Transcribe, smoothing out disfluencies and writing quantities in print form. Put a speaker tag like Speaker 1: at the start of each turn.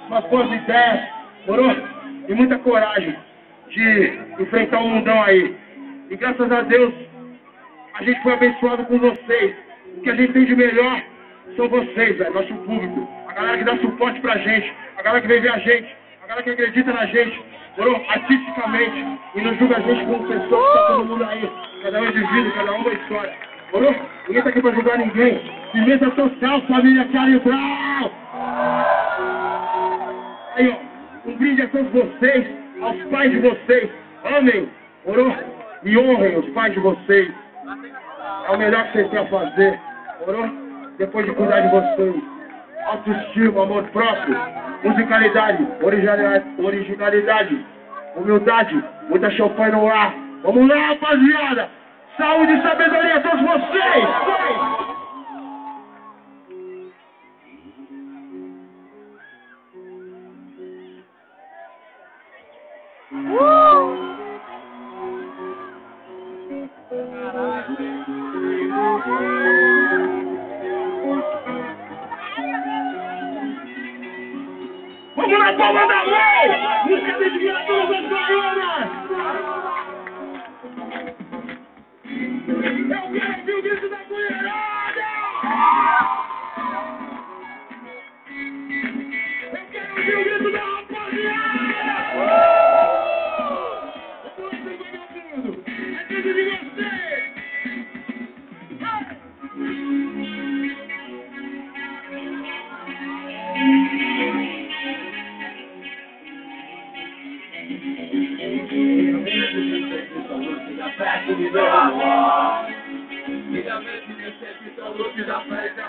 Speaker 1: umas boas ideias, morou? E muita coragem de enfrentar o mundão aí. E graças a Deus, a gente foi abençoado com vocês. O que a gente tem de melhor são vocês, velho, nosso público. A galera que dá suporte pra gente, a galera que vem ver a gente, a galera que acredita na gente, morou? Artisticamente. E não julga a gente como pessoa que tá todo mundo aí. Cada um é indivíduo, cada um uma história. Morou? Ninguém tá aqui pra julgar ninguém. Pimenta social, família Charlie Brown! Aí, ó, um brinde a todos vocês, aos pais de vocês. Amém, morou? E honrem os pais de vocês. É o melhor que vocês têm a fazer, morou? Depois de cuidar de vocês. Autoestima, amor próprio, musicalidade, originalidade, humildade, muita champanhe no ar. Vamos lá, rapaziada! Saúde e sabedoria a todos vocês! Vamos na palma da mão! Música dedicada a todas as baianas! Eu quero ouvir o grito da mulherada! Eu quero ouvir o grito da rapaziada! Eu tô indo, vagabundo! É tudo de vocês! Perto de meu amor, minha mente me sente tão louca da frente.